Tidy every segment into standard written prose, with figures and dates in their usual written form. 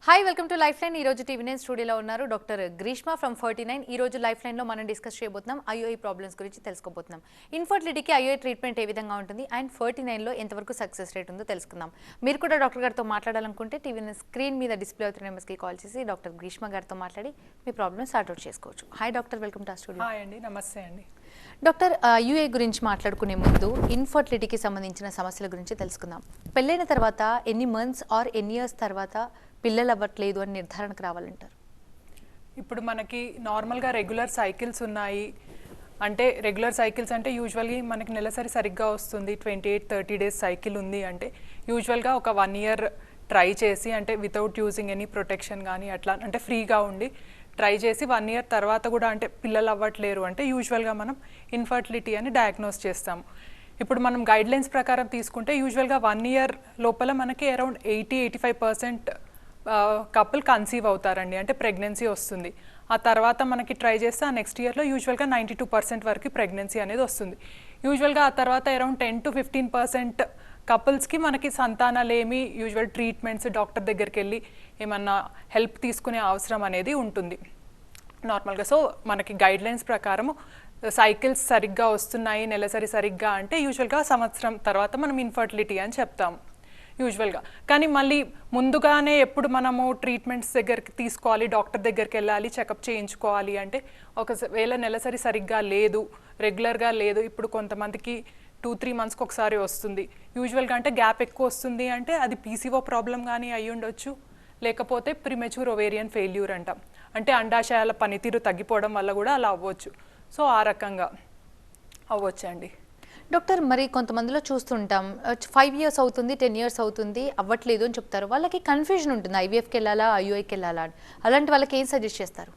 Hi welcome to life line. ఈ రోజు TV nine స్టూడియోలో ఉన్నారు డాక్టర్ గ్రీష్మ ఫ్రమ్ 49. ఈ రోజు లైఫ్ లైన్లో మనం డిస్కస్ చేయబోతున్నాం ఐఓఐ ప్రాబ్లమ్స్ గురించి తెలుసుకోబోతున్నాం. ఇన్ఫర్టిలిటీకి ఐఓఐ ట్రీట్మెంట్ ఏ విధంగా ఉంటుంది అండ్ 49లో ఎంతవరకు సక్సెస్ రేట్ ఉందో తెలుసుకుందాం. మీరు కూడా డాక్టర్ గారితో మాట్లాడాలనుకుంటే టీవీ నైన్ స్క్రీన్ మీద డిస్ప్లే అవుతున్న నెంబర్స్కి కాల్ చేసి డాక్టర్ గ్రీష్మ గారితో మాట్లాడి మీ ప్రాబ్లమ్ సార్ట్అవుట్ చేసుకోవచ్చు. Hi doctor, welcome to studio. Hi అండి, నమస్తే అండి. డాక్టర్, ఐఓఐ గురించి మాట్లాడుకునే ముందు ఇన్ఫర్టిలిటీకి సంబంధించిన సమస్యల గురించి తెలుసుకుందాం. పెళ్ళైన తర్వాత ఎన్ని మంత్స్ ఆర్ ఎన్ని ఇయర్స్ తర్వాత పిల్లలు అవ్వట్లేదు అని నిర్ధారణకు రావాలంటారు? ఇప్పుడు మనకి నార్మల్గా రెగ్యులర్ సైకిల్స్ ఉన్నాయి. అంటే రెగ్యులర్ సైకిల్స్ అంటే యూజువల్గా మనకి నెలసరి సరిగ్గా వస్తుంది, 28-30 డేస్ సైకిల్ ఉంది అంటే యూజువల్గా ఒక 1 ఇయర్ ట్రై చేసి, అంటే వితౌట్ యూజింగ్ ఎనీ ప్రొటెక్షన్ కానీ అట్లా అంటే ఫ్రీగా ఉండి ట్రై చేసి 1 ఇయర్ తర్వాత కూడా అంటే పిల్లలు అవ్వట్లేరు అంటే యూజువల్గా మనం ఇన్ఫర్టిలిటీ అని డయాగ్నోస్ చేస్తాము. ఇప్పుడు మనం గైడ్లైన్స్ ప్రకారం తీసుకుంటే యూజువల్గా 1 ఇయర్ లోపల మనకి అరౌండ్ 80-85% కపుల్ కన్సీవ్ అవుతారండి, అంటే ప్రెగ్నెన్సీ వస్తుంది. ఆ తర్వాత మనకి ట్రై చేస్తే ఆ నెక్స్ట్ ఇయర్లో యూజువల్గా 92% వరకు ప్రెగ్నెన్సీ అనేది వస్తుంది. యూజువల్గా ఆ తర్వాత అరౌండ్ 10-15% కపుల్స్కి మనకి సంతానాలేమి యూజువల్ ట్రీట్మెంట్స్ డాక్టర్ దగ్గరికి వెళ్ళి ఏమన్నా హెల్ప్ తీసుకునే అవసరం అనేది ఉంటుంది నార్మల్గా. సో మనకి గైడ్లైన్స్ ప్రకారము సైకిల్స్ సరిగ్గా వస్తున్నాయి, నెలసరి సరిగ్గా అంటే యూజువల్గా సంవత్సరం తర్వాత మనం ఇన్ఫర్టిలిటీ అని చెప్తాము యూజువల్గా. కానీ మళ్ళీ ముందుగానే ఎప్పుడు మనము ట్రీట్మెంట్స్ దగ్గరికి తీసుకోవాలి, డాక్టర్ దగ్గరికి వెళ్ళాలి, చెకప్ చేయించుకోవాలి అంటే ఒకవేళ నెలసరి సరిగ్గా లేదు, రెగ్యులర్గా లేదు, ఇప్పుడు కొంతమందికి 2-3 మంత్స్కి ఒకసారి వస్తుంది యూజువల్గా, అంటే గ్యాప్ ఎక్కువ వస్తుంది అంటే అది పీసీఓ ప్రాబ్లం కానీ అయ్యి ఉండొచ్చు, లేకపోతే ప్రిమెచ్యూర్ ఒవేరియన్ ఫెయిల్యూర్ అంటాం, అంటే అండాశయాల పనితీరు తగ్గిపోవడం వల్ల కూడా అలా అవ్వచ్చు. సో ఆ రకంగా అవ్వచ్చండి. డాక్టర్, మరి కొంతమందిలో చూస్తుంటాం 5 ఇయర్స్ అవుతుంది, 10 ఇయర్స్ అవుతుంది, అవ్వట్లేదు అని చెప్తారు. వాళ్ళకి కన్ఫ్యూజన్ ఉంటుంది, ఐవీఎఫ్కి వెళ్ళాలా ఐఓఐకి వెళ్ళాలా అని. అలాంటి వాళ్ళకి ఏం సజెస్ట్ చేస్తారు?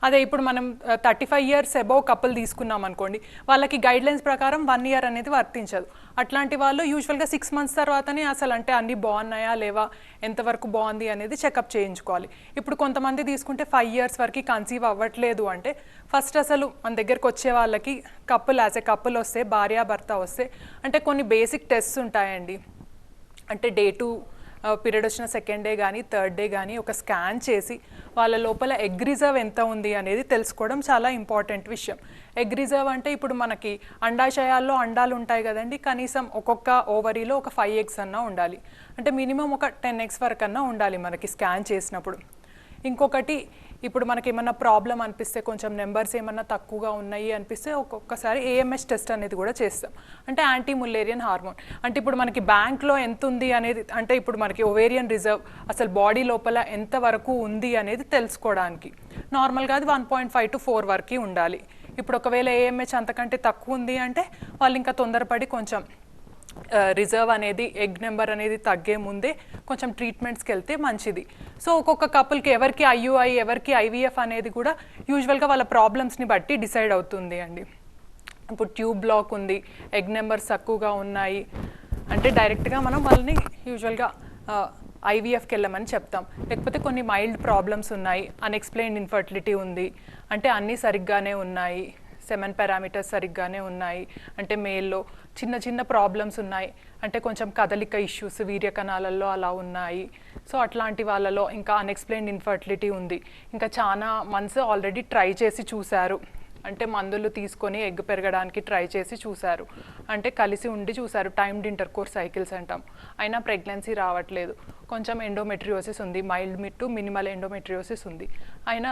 అదే ఇప్పుడు మనం 35 ఇయర్స్ అబౌవ్ కపుల్ తీసుకున్నాం అనుకోండి, వాళ్ళకి గైడ్లైన్స్ ప్రకారం 1 ఇయర్ అనేది వర్తించదు. అట్లాంటి వాళ్ళు యూజువల్గా 6 మంత్స్ తర్వాతనే అసలు అంటే అన్నీ బాగున్నాయా లేవా, ఎంతవరకు బాగుంది అనేది చెకప్ చేయించుకోవాలి. ఇప్పుడు కొంతమంది తీసుకుంటే 5 ఇయర్స్ వరకు కన్సీవ్ అవ్వట్లేదు అంటే ఫస్ట్ అసలు మన దగ్గరకు వచ్చే వాళ్ళకి కపుల్ యాజ్ ఎ కపుల్ వస్తే, భార్యాభర్త వస్తే అంటే కొన్ని బేసిక్ టెస్ట్స్ ఉంటాయండి. అంటే డే 2 పీరియడ్ వచ్చిన 2nd డే కానీ 3rd డే కానీ ఒక స్కాన్ చేసి వాళ్ళ లోపల ఎగ్ రిజర్వ్ ఎంత ఉంది అనేది తెలుసుకోవడం చాలా ఇంపార్టెంట్ విషయం. ఎగ్ రిజర్వ్ అంటే ఇప్పుడు మనకి అండాశయాల్లో అండాలు ఉంటాయి కదండి, కనీసం ఒక్కొక్క ఓవరీలో ఒక 5 eggs అన్నా ఉండాలి, అంటే మినిమం ఒక 10 eggs వరకు అన్నా ఉండాలి మనకి స్కాన్ చేసినప్పుడు. ఇంకొకటి, ఇప్పుడు మనకి ఏమన్నా ప్రాబ్లం అనిపిస్తే, కొంచెం నెంబర్స్ ఏమన్నా తక్కువగా ఉన్నాయి అనిపిస్తే ఒక్కొక్కసారి ఏఎంఎస్ టెస్ట్ అనేది కూడా చేస్తాం, అంటే యాంటీ ముల్లేరియన్ హార్మోన్. అంటే ఇప్పుడు మనకి బ్యాంక్లో ఎంత ఉంది అనేది, అంటే ఇప్పుడు మనకి ఓవేరియన్ రిజర్వ్ అసలు బాడీ లోపల ఎంత వరకు ఉంది అనేది తెలుసుకోవడానికి నార్మల్గా అది 1.5 to 4 వరకు ఉండాలి. ఇప్పుడు ఒకవేళ ఏఎంహెచ్ అంతకంటే తక్కువ ఉంది అంటే వాళ్ళు ఇంకా తొందరపడి కొంచెం రిజర్వ్ అనేది, ఎగ్ నెంబర్ అనేది తగ్గే ముందే కొంచెం ట్రీట్మెంట్స్కి వెళ్తే మంచిది. సో ఒక్కొక్క కపుల్కి ఎవరికి ఐయుఐ ఎవరికి ఐవీఎఫ్ అనేది కూడా యూజువల్గా వాళ్ళ ప్రాబ్లమ్స్ని బట్టి డిసైడ్ అవుతుంది అండి. ఇప్పుడు ట్యూబ్ బ్లాక్ ఉంది, ఎగ్ నెంబర్స్ తక్కువగా ఉన్నాయి అంటే డైరెక్ట్గా మనం వాళ్ళని యూజువల్గా ఐవీఎఫ్కి వెళ్ళమని చెప్తాం. లేకపోతే కొన్ని మైల్డ్ ప్రాబ్లమ్స్ ఉన్నాయి, అన్ఎక్స్ప్లెయిన్డ్ ఇన్ఫర్టిలిటీ ఉంది అంటే అన్నీ సరిగ్గానే ఉన్నాయి, సెమెన్ పారామీటర్స్ సరిగ్గానే ఉన్నాయి, అంటే మేల్లో చిన్న చిన్న ప్రాబ్లమ్స్ ఉన్నాయి, అంటే కొంచెం కదలిక ఇష్యూస్ వీర్య కణాలలో అలా ఉన్నాయి. సో అట్లాంటి వాళ్ళలో ఇంకా అన్ఎక్స్ప్లెయిన్డ్ ఇన్ఫర్టిలిటీ ఉంది, ఇంకా చాలా మంత్స్ ఆల్రెడీ ట్రై చేసి చూశారు, అంటే మందులు తీసుకొని ఎగ్ పెరగడానికి ట్రై చేసి చూశారు, అంటే కలిసి ఉండి చూశారు, టైమ్డ్ ఇంటర్కోర్స్ సైకిల్స్ అంటాం, అయినా ప్రెగ్నెన్సీ రావట్లేదు, కొంచెం ఎండోమెట్రియోసిస్ ఉంది, మైల్డ్ టు మినిమల్ ఎండోమెట్రియోసిస్ ఉంది, అయినా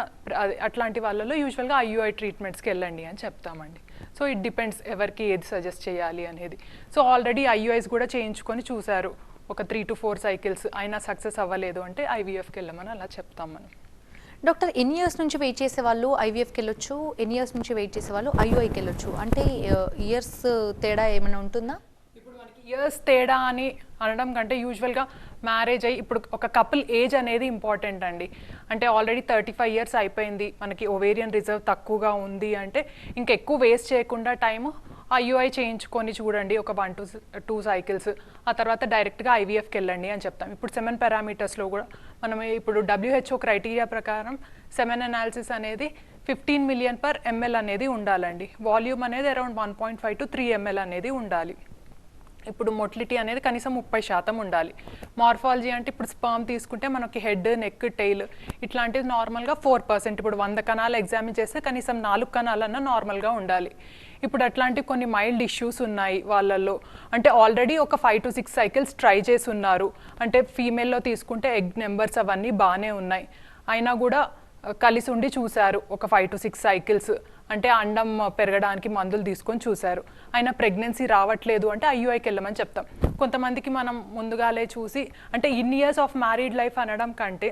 అట్లాంటి వాళ్ళలో యూజువల్గా ఐయుఐ ట్రీట్మెంట్స్కి వెళ్ళండి అని చెప్తామండి. సో ఇట్ డిపెండ్స్ ఎవరికి ఏది సజెస్ట్ చేయాలి అనేది. సో ఆల్రెడీ ఐయుఐస్ కూడా చేయించుకొని చూశారు ఒక 3 to 4 సైకిల్స్, అయినా సక్సెస్ అవ్వలేదు అంటే ఐవీఎఫ్కి వెళ్ళమని అలా చెప్తాం మనం. డాక్టర్, ఎన్ని ఇయర్స్ నుంచి వెయిట్ చేసే వాళ్ళు ఐవీఎఫ్కి వెళ్ళొచ్చు, ఎన్ని ఇయర్స్ నుంచి వెయిట్ చేసే వాళ్ళు ఐఓఐకి వెళ్ళొచ్చు, అంటే ఇయర్స్ తేడా ఏమైనా ఉంటుందా? ఇప్పుడు మనకి ఇయర్స్ తేడా అని అనడం కంటే యూజువల్గా మ్యారేజ్ అయ్యి ఇప్పుడు ఒక కపుల్ ఏజ్ అనేది ఇంపార్టెంట్ అండి. అంటే ఆల్రెడీ 35 ఇయర్స్ అయిపోయింది, మనకి ఓవేరియన్ రిజర్వ్ తక్కువగా ఉంది అంటే ఇంకెక్కువ వేస్ట్ చేయకుండా టైము ఐయుఐ చేయించుకొని చూడండి, ఒక 1 to 2 సైకిల్స్, ఆ తర్వాత డైరెక్ట్గా ఐవీఎఫ్కి వెళ్ళండి అని చెప్తాం. ఇప్పుడు సెమెన్ పారామీటర్స్లో కూడా మనం ఇప్పుడు WHO క్రైటీరియా ప్రకారం సెమెన్ అనాలిసిస్ అనేది 15 million/ml అనేది ఉండాలండి, వాల్యూమ్ అనేది అరౌండ్ 1.5 to 3 ml అనేది ఉండాలి. ఇప్పుడు మొటిలిటీ అనేది కనీసం 30% ఉండాలి. మార్ఫాలజీ అంటే ఇప్పుడు స్పర్మ్ తీసుకుంటే మనకి హెడ్, నెక్, టెయిల్ ఇట్లాంటివి నార్మల్గా 4%. ఇప్పుడు 100 కణాలు ఎగ్జామిన్ చేస్తే కనీసం 4 కణాలన్నా నార్మల్గా ఉండాలి. ఇప్పుడు అట్లాంటి కొన్ని మైల్డ్ ఇష్యూస్ ఉన్నాయి వాళ్ళల్లో. అంటే ఆల్రెడీ ఒక 5 to 6 సైకిల్స్ ట్రై చేసి ఉన్నారు. అంటే ఫీమేల్లో తీసుకుంటే ఎగ్ నెంబర్స్ అవన్నీ బాగానే ఉన్నాయి, అయినా కూడా కలిసి ఉండి చూశారు ఒక 5 to 6 సైకిల్స్. అంటే అండం పెరగడానికి మందులు తీసుకొని చూశారు, అయినా ప్రెగ్నెన్సీ రావట్లేదు అంటే ఐయుఐకి వెళ్ళమని చెప్తాం. కొంతమందికి మనం ముందుగాలే చూసి, అంటే in years of married life అనడం కంటే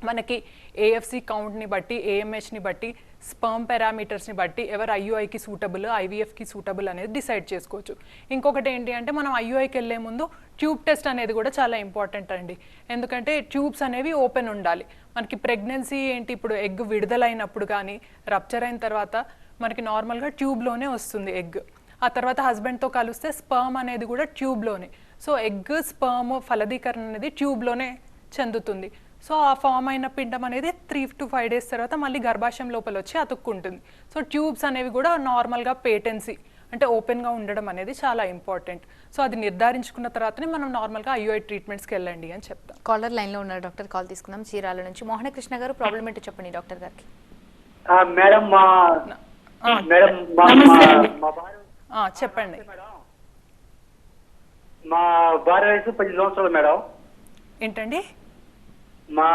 మనకి ఏఎఫ్సి కౌంట్ని బట్టి, ఏఎంహెచ్ని బట్టి, స్పర్మ్ పారామీటర్స్ని బట్టి ఎవరు ఐయుఐకి సూటబుల్, ఐవీఎఫ్కి సూటబుల్ అనేది డిసైడ్ చేసుకోవచ్చు. ఇంకొకటి ఏంటి అంటే మనం ఐయుఐకి వెళ్ళే ముందు ట్యూబ్ టెస్ట్ అనేది కూడా చాలా ఇంపార్టెంట్ అండి. ఎందుకంటే ట్యూబ్స్ అనేవి ఓపెన్ ఉండాలి. మనకి ప్రెగ్నెన్సీ ఏంటి, ఇప్పుడు ఎగ్ విడుదలైనప్పుడు కానీ రప్చర్ అయిన తర్వాత మనకి నార్మల్గా ట్యూబ్లోనే వస్తుంది ఎగ్. ఆ తర్వాత హస్బెండ్తో కలిస్తే స్పర్మ్ అనేది కూడా ట్యూబ్లోనే. సో ఎగ్, స్పర్మ్ ఫలదీకరణ అనేది ట్యూబ్లోనే చెందుతుంది. సో ఆ ఫామ్ అయిన పిండం అనేది 3 to 5 days తర్వాత మళ్ళీ గర్భాశయం లోపల వచ్చి అతుక్కుంటుంది. సో ట్యూబ్స్ అనేవి కూడా నార్మల్గా పేటెన్సీ అంటే ఓపెన్గా ఉండడం అనేది చాలా ఇంపార్టెంట్. సో అది నిర్ధారించుకున్న తర్వాతనే మనం నార్మల్గా ఐయుఐ ట్రీట్మెంట్స్కి వెళ్ళండి అని చెప్తాం. కాలర్ లైన్లో ఉన్నారు డాక్టర్, కాల్ తీసుకుందాం. చీరాల నుంచి మోహనకృష్ణ గారు, ప్రాబ్లం ఏంటో చెప్పండి డాక్టర్ గారికి. మేడం చెప్పండి. మా భార్య వయసు 18 సంవత్సరాలు మేడం. ఏంటండి? మా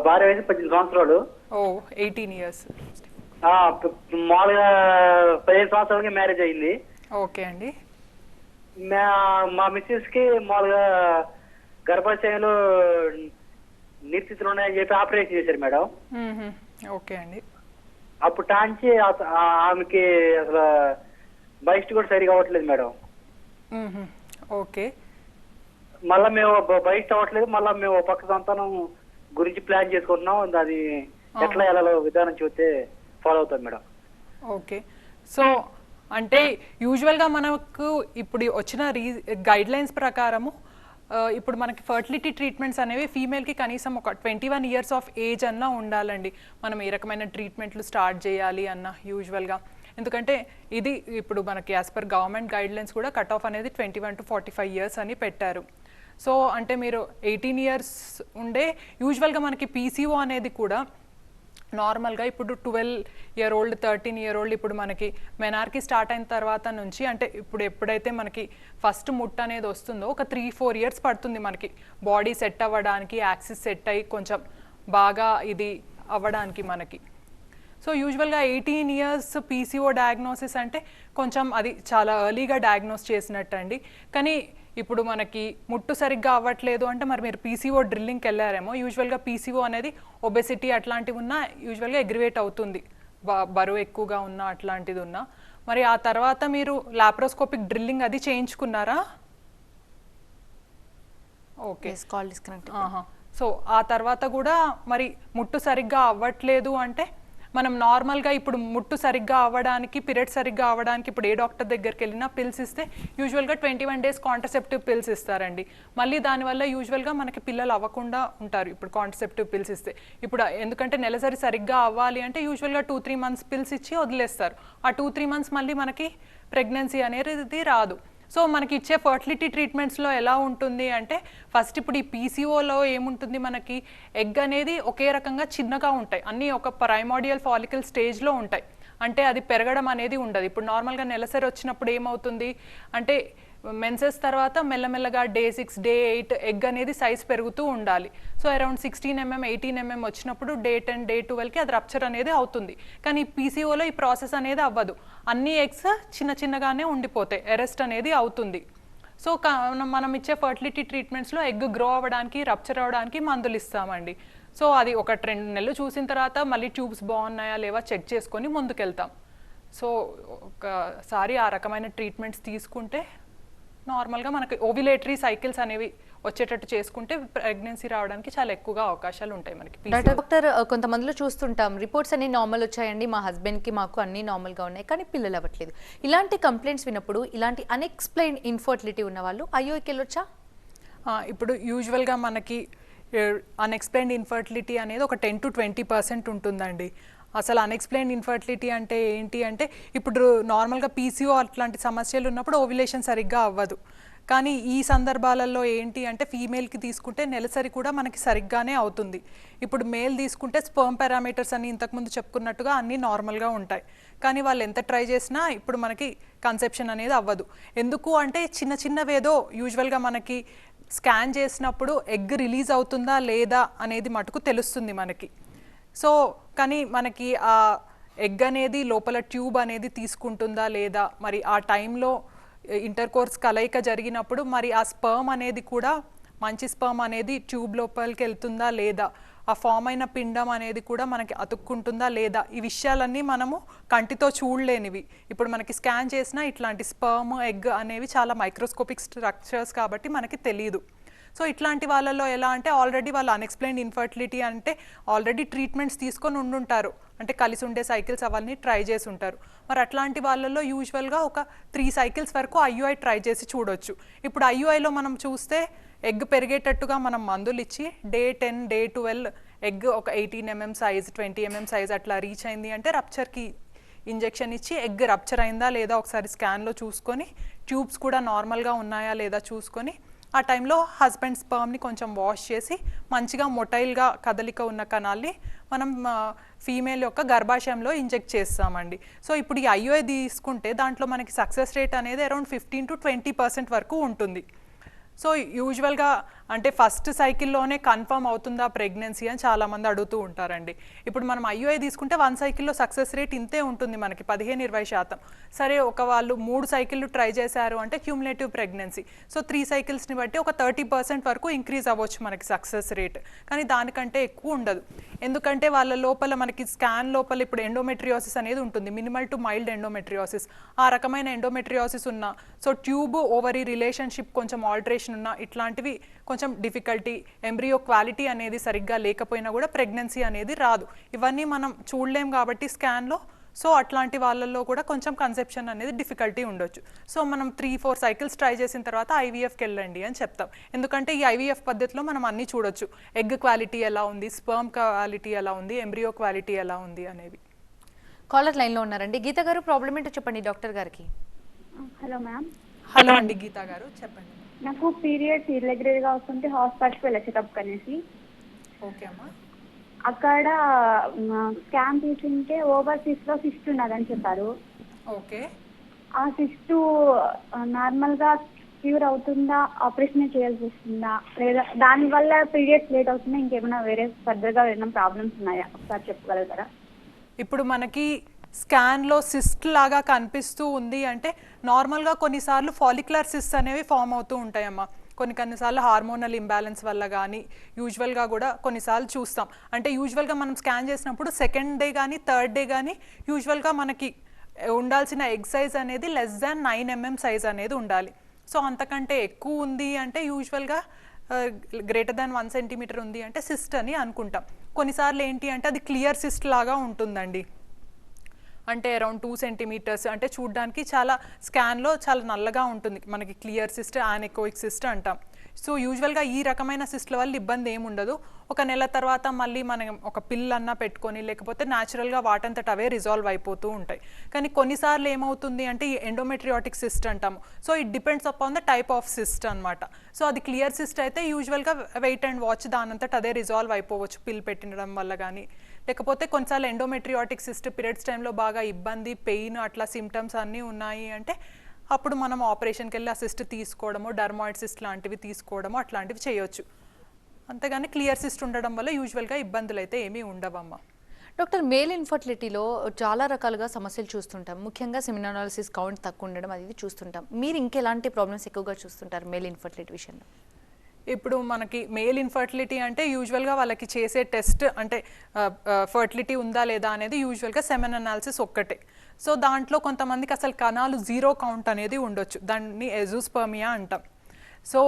భార్య వయసు 18 సంవత్సరాలు. 18 years. మామూలుగా 15 సంవత్సరాలకి మ్యారేజ్ అయింది. ఓకే అండి. మా మిస్సెస్ కి మామూలుగా గర్భాశయంలో నిర్స్థితులు ఉన్నాయని చెప్పి ఆపరేషన్ చేశారు మేడం. ఓకే అండి. అప్పుడు టాంచి ఆమెకి అసలు బయట కూడా సరిగా అవ్వట్లేదు మేడం. ఓకే. మళ్ళీ మేము బయట అవ్వట్లేదు, మళ్ళీ మేము పక్క సంతానం గురించి ప్లాన్ చేసుకుంటున్నాం. అది ఎట్లా ఎలా విధానం చూస్తే ఫాలో అవుతాం మేడం. ఓకే. సో అంటే యూజువల్గా మనకు ఇప్పుడు వచ్చిన గైడ్ లైన్స్ ప్రకారము ఇప్పుడు మనకి ఫర్టిలిటీ ట్రీట్మెంట్స్ అనేవి ఫీమేల్కి కనీసం ఒక 21 years ఆఫ్ ఏజ్ అన్నా ఉండాలండి. మనం ఏ రకమైన ట్రీట్మెంట్లు స్టార్ట్ చేయాలి అన్న యూజువల్గా. ఎందుకంటే ఇది ఇప్పుడు మనకి as per government guide lines కూడా కట్ ఆఫ్ అనేది 21 to 45 years అని పెట్టారు. సో అంటే మీరు 18 years ఉండే యూజువల్గా మనకి పీసీఓ అనేది కూడా నార్మల్గా ఇప్పుడు 12-year-old 13-year-old ఇప్పుడు మనకి మెనార్కి స్టార్ట్ అయిన తర్వాత నుంచి, అంటే ఇప్పుడు ఎప్పుడైతే మనకి ఫస్ట్ ముట్ట అనేది వస్తుందో ఒక 3-4 years పడుతుంది మనకి బాడీ సెట్ అవ్వడానికి, యాక్సిస్ సెట్ అయ్యి కొంచెం బాగా ఇది అవ్వడానికి మనకి. సో యూజువల్గా 18 years పీసీఓ డయాగ్నోసిస్ అంటే కొంచెం అది చాలా ఎర్లీగా డయాగ్నోస్ చేసినట్టు అండి. కానీ ఇప్పుడు మనకి ముట్టు సరిగ్గా అవ్వట్లేదు అంటే మరి మీరు పీసీఓ డ్రిల్లింగ్కి వెళ్ళారేమో. యూజువల్గా పీసీఓ అనేది ఒబెసిటీ అట్లాంటివి ఉన్నా యూజువల్గా అగ్రివేట్ అవుతుంది, బరువు ఎక్కువగా ఉన్నా అట్లాంటిది ఉన్నా. మరి ఆ తర్వాత మీరు లాప్రోస్కోపిక్ డ్రిల్లింగ్ అది చేయించుకున్నారా? ఓకే. Call disconnect. సో ఆ తర్వాత కూడా మరి ముట్టు సరిగ్గా అవ్వట్లేదు అంటే మనం నార్మల్గా ఇప్పుడు ముట్టు సరిగ్గా అవ్వడానికి, పీరియడ్ సరిగ్గా అవ్వడానికి ఇప్పుడు ఏ డాక్టర్ దగ్గరికి వెళ్ళినా పిల్స్ ఇస్తే యూజువల్గా 21 days కాంట్రసెప్టివ్ పిల్స్ ఇస్తారండి. మళ్ళీ దానివల్ల యూజువల్గా మనకి పిల్లలు అవ్వకుండా ఉంటారు ఇప్పుడు కాంట్రసెప్టివ్ పిల్స్ ఇస్తే. ఇప్పుడు ఎందుకంటే నెలసరి సరిగ్గా అవ్వాలి అంటే యూజువల్గా 2-3 months పిల్స్ ఇచ్చి వదిలేస్తారు. ఆ 2-3 months మళ్ళీ మనకి ప్రెగ్నెన్సీ అనేది రాదు. సో మనకి ఇచ్చే ఫర్టిలిటీ ట్రీట్మెంట్స్లో ఎలా ఉంటుంది అంటే ఫస్ట్ ఇప్పుడు ఈ పీసీఓలో ఏముంటుంది, మనకి ఎగ్ అనేది ఒకే రకంగా చిన్నగా ఉంటాయి, అన్నీ ఒక ప్రైమోడియల్ ఫాలికల్ స్టేజ్లో ఉంటాయి. అంటే అది పెరగడం అనేది ఉండదు. ఇప్పుడు నార్మల్గా నెలసరి వచ్చినప్పుడు ఏమవుతుంది అంటే మెన్సెస్ తర్వాత మెల్లమెల్లగా Day 6, Day 8 ఎగ్ అనేది సైజ్ పెరుగుతూ ఉండాలి. సో అరౌండ్ 16 mm 18 mm వచ్చినప్పుడు Day 10, Day 12కి అది రప్చర్ అనేది అవుతుంది. కానీ పీసీఓలో ఈ ప్రాసెస్ అనేది అవ్వదు, అన్ని ఎగ్స్ చిన్న చిన్నగానే ఉండిపోతాయి, అరెస్ట్ అనేది అవుతుంది. సో మనం ఇచ్చే ఫర్టిలిటీ ట్రీట్మెంట్స్లో ఎగ్ గ్రో అవ్వడానికి, రప్చర్ అవ్వడానికి మందులు ఇస్తామండి. సో అది ఒక 2 నెలలు చూసిన తర్వాత మళ్ళీ ట్యూబ్స్ బాగున్నాయా లేవా చెక్ చేసుకొని ముందుకెళ్తాం. సో ఒకసారి ఆ రకమైన ట్రీట్మెంట్స్ తీసుకుంటే నార్మల్గా మనకి ఓవ్యులేటరీ సైకిల్స్ అనేవి వచ్చేటట్టు చేసుకుంటే ప్రెగ్నెన్సీ రావడానికి చాలా ఎక్కువగా అవకాశాలు ఉంటాయి మనకి. డాక్టర్ కొంతమందిలో చూస్తుంటాం రిపోర్ట్స్ అన్ని నార్మల్ వచ్చాయండి, మా హస్బెండ్కి మాకు అన్ని నార్మల్గా ఉన్నాయి కానీ పిల్లలు అవ్వట్లేదు. ఇలాంటి కంప్లైంట్స్ విన్నప్పుడు ఇలాంటి అన్ఎక్స్ప్లెయిన్ ఇన్ఫర్టిలిటీ ఉన్న వాళ్ళు ఐయుఐకి వెళ్ళొచ్చా? ఇప్పుడు యూజువల్గా మనకి అన్ఎక్స్ప్లెయిన్డ్ ఇన్ఫర్టిలిటీ అనేది ఒక 10 to 20% ఉంటుందండి. అసలు అన్ఎక్స్ప్లెయిన్డ్ ఇన్ఫర్టిలిటీ అంటే ఏంటి అంటే ఇప్పుడు నార్మల్గా పీసీఓ అట్లాంటి సమస్యలు ఉన్నప్పుడు ఓవ్యులేషన్ సరిగ్గా అవ్వదు. కానీ ఈ సందర్భాలలో ఏంటి అంటే ఫీమేల్కి తీసుకుంటే నెలసరి కూడా మనకి సరిగ్గానే అవుతుంది. ఇప్పుడు మేల్ తీసుకుంటే స్పర్మ్ పారామీటర్స్ అని ఇంతకుముందు చెప్పుకున్నట్టుగా అన్నీ నార్మల్గా ఉంటాయి. కానీ వాళ్ళు ఎంత ట్రై చేసినా ఇప్పుడు మనకి కన్సెప్షన్ అనేది అవ్వదు. ఎందుకు అంటే చిన్నవేదో యూజువల్గా మనకి స్కాన్ చేసినప్పుడు ఎగ్ రిలీజ్ అవుతుందా లేదా అనేది మటుకు తెలుస్తుంది మనకి. సో కానీ మనకి ఆ ఎగ్ అనేది లోపల ట్యూబ్ అనేది తీసుకుంటుందా లేదా, మరి ఆ టైంలో ఇంటర్కోర్స్ కలయిక జరిగినప్పుడు మరి ఆ స్పర్మ్ అనేది కూడా మంచి స్పర్మ్ అనేది ట్యూబ్ లోపలికి వెళ్తుందా లేదా, ఆ ఫామ్ అయిన పిండం అనేది కూడా మనకి అతుక్కుంటుందా లేదా, ఈ విషయాలన్నీ మనము కంటితో చూడలేనివి. ఇప్పుడు మనకి స్కాన్ చేసినా ఇట్లాంటి స్పర్మ్ ఎగ్ అనేవి చాలా మైక్రోస్కోపిక్ స్ట్రక్చర్స్ కాబట్టి మనకి తెలియదు. సో ఇట్లాంటి వాళ్ళలో ఎలా అంటే ఆల్రెడీ వాళ్ళు అన్ఎక్స్ప్లెయిన్డ్ ఇన్ఫర్టిలిటీ అంటే ఆల్రెడీ ట్రీట్మెంట్స్ తీసుకొని ఉండుంటారు, అంటే కలిసి ఉండే సైకిల్స్ అవన్నీ ట్రై చేసి ఉంటారు. మరి అట్లాంటి వాళ్ళలో యూజువల్గా ఒక 3 సైకిల్స్ వరకు ఐయుఐ ట్రై చేసి చూడొచ్చు. ఇప్పుడు ఐయుఐలో మనం చూస్తే ఎగ్ పెరిగేటట్టుగా మనం మందులు ఇచ్చి డే 10 డే 12 ఎగ్ ఒక 18 mm సైజ్ 20 mm సైజ్ అట్లా రీచ్ అయింది అంటే రప్చర్కి ఇంజెక్షన్ ఇచ్చి ఎగ్ రప్చర్ అయిందా లేదా ఒకసారి స్కాన్లో చూసుకొని ట్యూబ్స్ కూడా నార్మల్గా ఉన్నాయా లేదా చూసుకొని ఆ టైంలో హస్బెండ్ స్పర్మ్ని కొంచెం వాష్ చేసి మంచిగా మొటైల్గా కదలిక ఉన్న కణాల్ని మనం ఫీమేల్ యొక్క గర్భాశయంలో ఇంజెక్ట్ చేస్తామండి. సో ఇప్పుడు ఈ ఐయుఐ తీసుకుంటే దాంట్లో మనకి సక్సెస్ రేట్ అనేది అరౌండ్ 15 to 20% వరకు ఉంటుంది. సో యూజువల్గా అంటే ఫస్ట్ సైకిల్లోనే కన్ఫర్మ్ అవుతుందా ప్రెగ్నెన్సీ అని చాలామంది అడుగుతూ ఉంటారండి. ఇప్పుడు మనం ఐయుఐ తీసుకుంటే 1 సైకిల్లో సక్సెస్ రేట్ ఇంతే ఉంటుంది మనకి 15-20%. సరే ఒక వాళ్ళు 3 సైకిళ్ళు ట్రై చేశారు అంటే క్యూములేటివ్ ప్రెగ్నెన్సీ, సో 3 సైకిల్స్ని బట్టి ఒక 30% వరకు ఇంక్రీజ్ అవ్వచ్చు మనకి సక్సెస్ రేట్. కానీ దానికంటే ఎక్కువ ఉండదు, ఎందుకంటే వాళ్ళ లోపల మనకి స్కాన్ లోపల ఇప్పుడు ఎండోమెట్రియోసిస్ అనేది ఉంటుంది, మినిమల్ టు మైల్డ్ ఎండోమెట్రియోసిస్. ఆ రకమైన ఎండోమెట్రియోసిస్ ఉన్న, సో ట్యూబ్ ఓవరీ రిలేషన్షిప్ కొంచెం ఆల్టరేషన్ ఉన్న, ఇట్లాంటివి కొంచెం డిఫికల్టీ, ఎంబ్రియో క్వాలిటీ అనేది సరిగ్గా లేకపోయినా కూడా ప్రెగ్నెన్సీ అనేది రాదు. ఇవన్నీ మనం చూడలేం కాబట్టి స్కాన్లో. సో అట్లాంటి వాళ్ళల్లో కూడా కొంచెం కన్సెప్షన్ అనేది డిఫికల్టీ ఉండొచ్చు. సో మనం 3-4 సైకిల్స్ ట్రై చేసిన తర్వాత ఐవీఎఫ్కి వెళ్ళండి అని చెప్తాం. ఎందుకంటే ఈ ఐవీఎఫ్ పద్ధతిలో మనం అన్నీ చూడొచ్చు, ఎగ్ క్వాలిటీ ఎలా ఉంది, స్పర్మ్ క్వాలిటీ ఎలా ఉంది, ఎంబ్రియో క్వాలిటీ ఎలా ఉంది అనేవి. కాలర్ లైన్లో ఉన్నారండి. గీత గారు, ప్రాబ్లం ఏంటో చెప్పండి డాక్టర్ గారికి. Hello ma'am. హలో అండి గీత గారు, చెప్పండి. నాకు పీరియడ్స్ ఇర్రెగ్యులర్గా వస్తుంటే హాస్పిటల్కి వెళ్ళా చెకప్ అనేసి. ఓకే అమ్మా. అక్కడ స్కాన్ తీసుంటే ఓవర్సీస్లో సిస్ట్ ఉన్నదని చెప్పారు. ఓకే. ఆ సిస్ట్ నార్మల్గా క్యూర్ అవుతుందా, ఆపరేషన్ చేయాల్సి వస్తుందా, లేదా దానివల్ల పీరియడ్స్ లేట్ అవుతుందా, ఇంకేమైనా వేరే ఫర్దర్గా ఏమైనా ప్రాబ్లమ్స్ ఉన్నాయా ఒకసారి చెప్పగలుగుతారా? ఇప్పుడు మనకి స్కాన్లో సిస్ట్ లాగా కనిపిస్తూ ఉంది అంటే నార్మల్గా కొన్నిసార్లు ఫాలిక్యులర్ సిస్ట్ అనేవి ఫామ్ అవుతూ ఉంటాయమ్మా. కొన్నిసార్లు హార్మోనల్ ఇంబ్యాలెన్స్ వల్ల కానీ యూజువల్గా కూడా కొన్నిసార్లు చూస్తాం. అంటే యూజువల్గా మనం స్కాన్ చేసినప్పుడు 2nd డే కానీ 3rd డే కానీ యూజువల్గా మనకి ఉండాల్సిన ఎగ్ సైజ్ అనేది లెస్ దాన్ 9 mm సైజ్ అనేది ఉండాలి. సో అంతకంటే ఎక్కువ ఉంది అంటే యూజువల్గా గ్రేటర్ దాన్ 1 centimeter ఉంది అంటే సిస్ట్ అని అనుకుంటాం. కొన్నిసార్లు ఏంటి అంటే అది క్లియర్ సిస్ట్ లాగా ఉంటుందండి, అంటే అరౌండ్ 2 centimeters, అంటే చూడడానికి చాలా స్కాన్లో చాలా నల్లగా ఉంటుంది మనకి. క్లియర్ సిస్ట్, యానెకోయిక్ సిస్ట్ అంటాం. సో యూజువల్గా ఈ రకమైన సిస్ట్ల వల్ల ఇబ్బంది ఏమి ఉండదు. ఒక నెల తర్వాత మళ్ళీ మనం ఒక పిల్ అన్నా పెట్టుకొని లేకపోతే న్యాచురల్గా వాటంతట అవే రిజాల్వ్ అయిపోతూ ఉంటాయి. కానీ కొన్నిసార్లు ఏమవుతుంది అంటే ఈ ఎండోమెట్రియాటిక్ సిస్ట్ అంటాము. So it depends upon the type of cyst అనమాట. సో అది క్లియర్ సిస్ట్ అయితే యూజువల్గా వెయిట్ అండ్ వాచ్, దానంతట అదే రిజాల్వ్ అయిపోవచ్చు పిల్ పెట్టినడం వల్ల కానీ. లేకపోతే కొన్నిసార్లు ఎండోమెట్రియాటిక్ సిస్ట్ పీరియడ్స్ టైంలో బాగా ఇబ్బంది, పెయిన్ అట్లా సిమ్టమ్స్ అన్నీ ఉన్నాయి అంటే అప్పుడు మనం ఆపరేషన్కి వెళ్ళి ఆ సిస్ట్ తీసుకోవడము, డర్మాయిడ్ సిస్ట్ లాంటివి తీసుకోవడము అట్లాంటివి చేయొచ్చు. అంతేగాని క్లియర్ సిస్ట్ ఉండడం వల్ల యూజువల్గా ఇబ్బందులు అయితే ఏమీ ఉండవమ్మా. డాక్టర్, మేల్ ఇన్ఫర్టిలిటీలో చాలా రకాలుగా సమస్యలు చూస్తుంటాం, ముఖ్యంగా సెమినాలిసిస్ కౌంట్ తక్కువ ఉండడం అది చూస్తుంటాం. మీరు ఇంకెలాంటి ప్రాబ్లమ్స్ ఎక్కువగా చూస్తుంటారు మేల్ ఇన్ఫర్టిలిటీ విషయంలో? ఇప్పుడు మనకి మేల్ ఇన్ఫర్టిలిటీ అంటే యూజువల్గా వాళ్ళకి చేసే టెస్ట్ అంటే ఫర్టిలిటీ ఉందా లేదా అనేది యూజువల్గా సెమెన్ అనాలిసిస్ ఒక్కటే. సో దాంట్లో కొంతమందికి అసలు కణాలు 0 కౌంట్ అనేది ఉండొచ్చు, దాన్ని ఎజూస్పర్మియా అంటాం. సో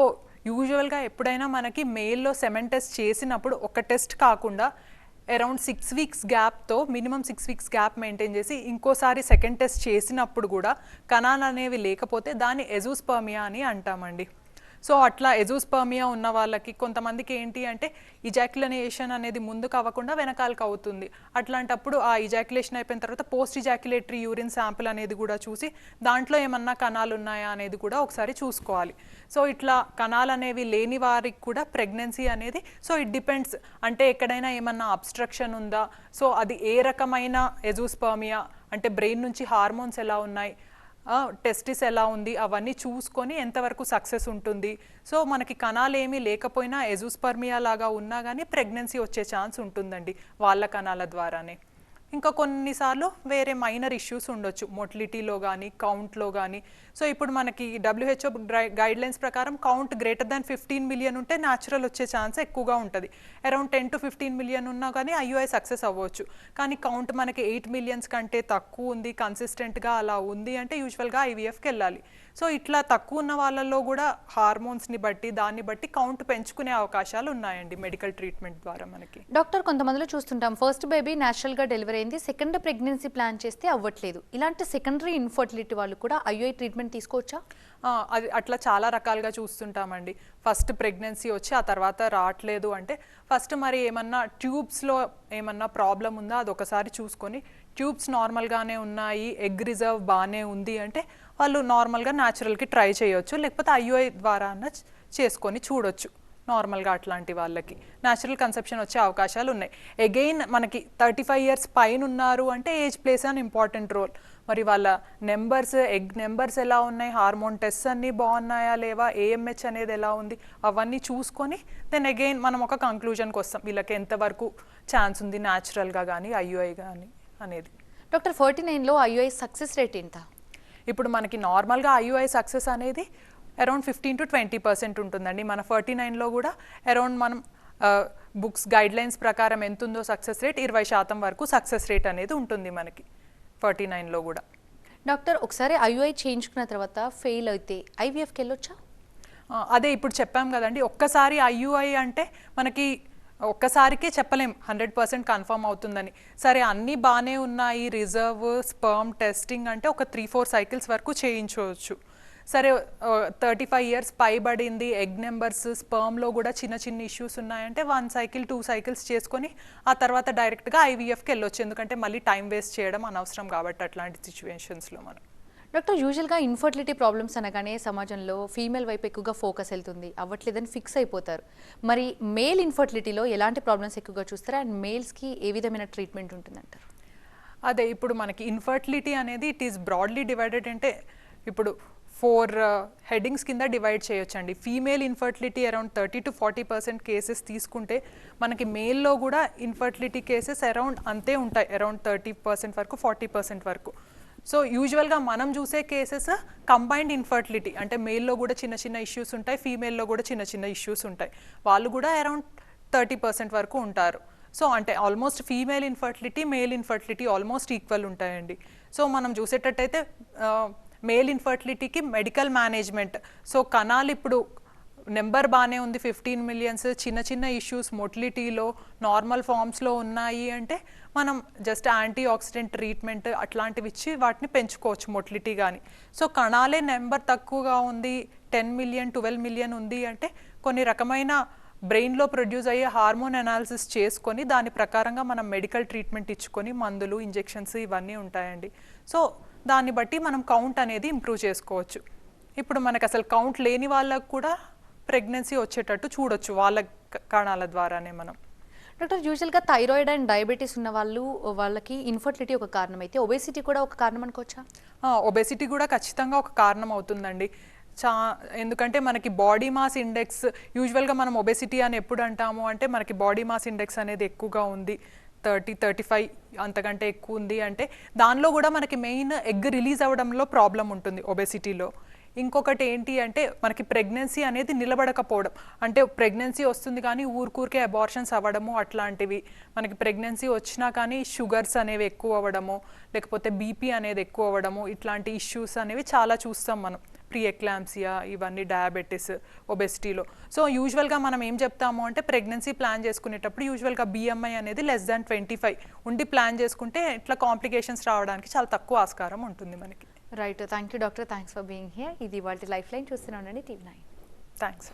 యూజువల్గా ఎప్పుడైనా మనకి మేల్లో సెమెన్ టెస్ట్ చేసినప్పుడు ఒక టెస్ట్ కాకుండా అరౌండ్ 6 weeks గ్యాప్తో, మినిమం 6 weeks గ్యాప్ మెయింటైన్ చేసి ఇంకోసారి 2nd టెస్ట్ చేసినప్పుడు కూడా కణాలు అనేవి లేకపోతే దాన్ని ఎజూస్పర్మియా అని అంటామండి. సో అట్లా ఎజోస్పర్మియా ఉన్న వాళ్ళకి కొంతమందికి ఏంటి అంటే ఇజాక్యులేషన్ అనేది ముందుకు అవ్వకుండా వెనకాలకు అవుతుంది. అట్లాంటప్పుడు ఆ ఇజాక్యులేషన్ అయిపోయిన తర్వాత పోస్ట్ ఇజాక్యులేటరీ యూరిన్ శాంపుల్ అనేది కూడా చూసి దాంట్లో ఏమన్నా కణాలు ఉన్నాయా అనేది కూడా ఒకసారి చూసుకోవాలి. సో ఇట్లా కణాలు అనేవి లేని వారికి కూడా ప్రెగ్నెన్సీ అనేది సో ఇట్ డిపెండ్స్, అంటే ఎక్కడైనా ఏమన్నా అబ్స్ట్రక్షన్ ఉందా, సో అది ఏ రకమైన ఎజోస్పర్మియా అంటే బ్రెయిన్ నుంచి హార్మోన్స్ ఎలా ఉన్నాయి, టెస్టిస్ ఎలా ఉంది, అవన్నీ చూసుకొని ఎంతవరకు సక్సెస్ ఉంటుంది. సో మనకి కణాలు ఏమీ లేకపోయినా ఎజోస్పర్మియా లాగా ఉన్నా కానీ ప్రెగ్నెన్సీ వచ్చే ఛాన్స్ ఉంటుందండి వాళ్ళ కణాల ద్వారానే. ఇంకా కొన్నిసార్లు వేరే మైనర్ ఇష్యూస్ ఉండొచ్చు, మొటిలిటీలో కానీ కౌంట్లో కానీ. సో ఇప్పుడు మనకి WHO గైడ్లైన్స్ ప్రకారం కౌంట్ గ్రేటర్ దాన్ 15 మిలియన్ ఉంటే న్యాచురల్ వచ్చే ఛాన్స్ ఎక్కువగా ఉంటుంది. అరౌండ్ 10 to 15 మిలియన్ ఉన్నా కానీ IUI సక్సెస్ అవ్వచ్చు. కానీ కౌంట్ మనకి 8 మిలియన్స్ కంటే తక్కువ ఉంది, కన్సిస్టెంట్గా అలా ఉంది అంటే యూజువల్గా IVFకి వెళ్ళాలి. సో ఇట్లా తక్కువ ఉన్న వాళ్ళల్లో కూడా హార్మోన్స్ని బట్టి దాన్ని బట్టి కౌంట్ పెంచుకునే అవకాశాలు ఉన్నాయండి మెడికల్ ట్రీట్మెంట్ ద్వారా మనకి. డాక్టర్, కొంతమందిలో చూస్తుంటాం ఫస్ట్ బేబీ న్యాచురల్గా డెలివరీ అయింది, సెకండ్ ప్రెగ్నెన్సీ ప్లాన్ చేస్తే అవ్వట్లేదు. ఇలాంటి సెకండరీ ఇన్ఫర్టిలిటీ వాళ్ళు కూడా IUI ట్రీట్మెంట్ తీసుకోవచ్చా? అది అట్లా చాలా రకాలుగా చూస్తుంటామండి. ఫస్ట్ ప్రెగ్నెన్సీ వచ్చి ఆ తర్వాత రావట్లేదు అంటే ఫస్ట్ మరి ఏమన్నా ట్యూబ్స్లో ఏమన్నా ప్రాబ్లం ఉందా అది ఒకసారి చూసుకొని, ట్యూబ్స్ నార్మల్గానే ఉన్నాయి, ఎగ్ రిజర్వ్ బాగానే ఉంది అంటే వాళ్ళు నార్మల్గా న్యాచురల్కి ట్రై చేయొచ్చు, లేకపోతే IUI ద్వారా అన్న చేసుకొని చూడొచ్చు. నార్మల్గా అట్లాంటి వాళ్ళకి న్యాచురల్ కన్సెప్షన్ వచ్చే అవకాశాలు ఉన్నాయి. అగైన్ మనకి 35 ఇయర్స్ పైన ఉన్నారు అంటే age plays an important role. మరి వాళ్ళ నెంబర్స్, ఎగ్ నెంబర్స్ ఎలా ఉన్నాయి, హార్మోన్ టెస్ట్ అన్నీ బాగున్నాయా లేవా, AMH అనేది ఎలా ఉంది, అవన్నీ చూసుకొని దెన్ అగైన్ మనం ఒక కంక్లూజన్కి వస్తాం వీళ్ళకి ఎంతవరకు ఛాన్స్ ఉంది న్యాచురల్గా కానీ IUI కానీ అనేది. డాక్టర్, 49లో IUI సక్సెస్ రేట్ ఎంత? ఇప్పుడు మనకి నార్మల్గా IUI సక్సెస్ అనేది అరౌండ్ 15 to 20% ఉంటుందండి. మన 49లో కూడా అరౌండ్ మనం బుక్స్ గైడ్లైన్స్ ప్రకారం ఎంత ఉందో సక్సెస్ రేట్ 20% వరకు సక్సెస్ రేట్ అనేది ఉంటుంది మనకి 49లో కూడా. డాక్టర్, ఒకసారి IUI చేయించుకున్న తర్వాత ఫెయిల్ అయితే IVFకి వెళ్ళొచ్చా? అదే ఇప్పుడు చెప్పాం కదండి, ఒక్కసారి IUI అంటే మనకి ఒక్కసారికే చెప్పలేం 100% కన్ఫర్మ్ అవుతుందని. సరే అన్నీ బాగానే ఉన్నాయి, రిజర్వ్, స్పర్మ్ టెస్టింగ్ అంటే ఒక 3-4 సైకిల్స్ వరకు చేయించవచ్చు. సరే 35 ఇయర్స్ పైబడింది, ఎగ్ నెంబర్స్, స్పర్మ్లో కూడా చిన్న చిన్న ఇష్యూస్ ఉన్నాయంటే 1 సైకిల్ 2 సైకిల్స్ చేసుకొని ఆ తర్వాత డైరెక్ట్గా IVFకి వెళ్ళొచ్చు. ఎందుకంటే మళ్ళీ టైం వేస్ట్ చేయడం అనవసరం కాబట్టి అట్లాంటి సిచ్యువేషన్స్లో మనం. డాక్టర్, యూజువల్గా ఇన్ఫర్టిలిటీ ప్రాబ్లమ్స్ అనగానే సమాజంలో ఫీమేల్ వైపు ఎక్కువగా ఫోకస్ వెళ్తుంది, అవ్వట్లేదని ఫిక్స్ అయిపోతారు. మరి మేల్ ఇన్ఫర్టిలిటీలో ఎలాంటి ప్రాబ్లమ్స్ ఎక్కువగా చూస్తారు అండ్ మేల్స్కి ఏ విధమైన ట్రీట్మెంట్ ఉంటుందంటారు? అదే ఇప్పుడు మనకి ఇన్ఫర్టిలిటీ అనేది ఇట్ ఈస్ బ్రాడ్లీ డివైడెడ్, అంటే ఇప్పుడు 4 హెడ్డింగ్స్ కింద డివైడ్ చేయొచ్చండి. Female infertility around 30 to 40% cases తీసుకుంటే మనకి మేల్లో కూడా ఇన్ఫర్టిలిటీ కేసెస్ అరౌండ్ అంతే ఉంటాయి, అరౌండ్ 30% వరకు 40% వరకు. సో యూజువల్గా మనం చూసే కేసెస్ కంబైన్డ్ ఇన్ఫర్టిలిటీ, అంటే మేల్లో కూడా చిన్న చిన్న ఇష్యూస్ ఉంటాయి, ఫీమేల్లో కూడా చిన్న చిన్న ఇష్యూస్ ఉంటాయి. వాళ్ళు కూడా అరౌండ్ 30% వరకు ఉంటారు. సో అంటే almost female infertility, male infertility almost equal ఉంటాయండి. సో మనం చూసేటట్టయితే మేల్ ఇన్ఫర్టిలిటీకి మెడికల్ మేనేజ్మెంట్, సో కణాలు ఇప్పుడు నెంబర్ బాగానే ఉంది 15 మిలియన్స్, చిన్న చిన్న ఇష్యూస్ మొటిలిటీలో నార్మల్ ఫామ్స్లో ఉన్నాయి అంటే మనం జస్ట్ యాంటీ ఆక్సిడెంట్ ట్రీట్మెంట్ అట్లాంటివి ఇచ్చి వాటిని పెంచుకోవచ్చు మొటిలిటీ కానీ. సో కణాలే నెంబర్ తక్కువగా ఉంది, 10 మిలియన్ 12 మిలియన్ ఉంది అంటే కొన్ని రకమైన బ్రెయిన్లో ప్రొడ్యూస్ అయ్యే హార్మోన్ అనాలిసిస్ చేసుకొని దాని ప్రకారంగా మనం మెడికల్ ట్రీట్మెంట్ ఇచ్చుకొని మందులు, ఇంజెక్షన్స్ ఇవన్నీ ఉంటాయండి. సో దాన్ని బట్టి మనం కౌంట్ అనేది ఇంప్రూవ్ చేసుకోవచ్చు. ఇప్పుడు మనకు అసలు కౌంట్ లేని వాళ్ళకు కూడా ప్రెగ్నెన్సీ వచ్చేటట్టు చూడొచ్చు వాళ్ళ కణాల ద్వారానే మనం. డాక్టర్, యూజువల్గా థైరాయిడ్ అండ్ డయాబెటీస్ ఉన్న వాళ్ళకి ఇన్ఫర్టిలిటీ ఒక కారణం అయితే ఒబేసిటీ కూడా ఒక కారణం అనుకోవచ్చా? ఒబేసిటీ కూడా ఖచ్చితంగా ఒక కారణం అవుతుందండి. ఎందుకంటే మనకి బాడీ మాస్ ఇండెక్స్, యూజువల్గా మనం ఒబేసిటీ అని ఎప్పుడు అంటాము అంటే మనకి బాడీ మాస్ ఇండెక్స్ అనేది ఎక్కువగా ఉంది, 30-35 అంతకంటే ఎక్కువ ఉంది అంటే దానిలో కూడా మనకి మెయిన్ ఎగ్ రిలీజ్ అవ్వడంలో ప్రాబ్లం ఉంటుంది ఒబేసిటీలో. ఇంకొకటి ఏంటి అంటే మనకి ప్రెగ్నెన్సీ అనేది నిలబడకపోవడం, అంటే ప్రెగ్నెన్సీ వస్తుంది కానీ ఊరికే అబార్షన్స్ అవ్వడము అట్లాంటివి. మనకి ప్రెగ్నెన్సీ వచ్చినా కానీ షుగర్స్ అనేవి ఎక్కువ అవ్వడము, లేకపోతే బీపీ అనేది ఎక్కువ అవ్వడము, ఇట్లాంటి ఇష్యూస్ అనేవి చాలా చూస్తాం మనం. ప్రీ ఎక్లాంప్సియా, ఇవన్నీ డయాబెటీస్, ఒబెసిటీలో. సో యూజువల్గా మనం ఏం చెప్తాము అంటే ప్రెగ్నెన్సీ ప్లాన్ చేసుకునేటప్పుడు యూజువల్గా BMI అనేది లెస్ దాన్ 25 ఉండి ప్లాన్ చేసుకుంటే ఇట్లా కాంప్లికేషన్స్ రావడానికి చాలా తక్కువ ఆస్కారం ఉంటుంది మనకి. Right, thank you doctor, thanks for being here. ఇది వాళ్ళ లైఫ్ లైన్ చూస్తూనే ఉండండి TV9. థ్యాంక్స్.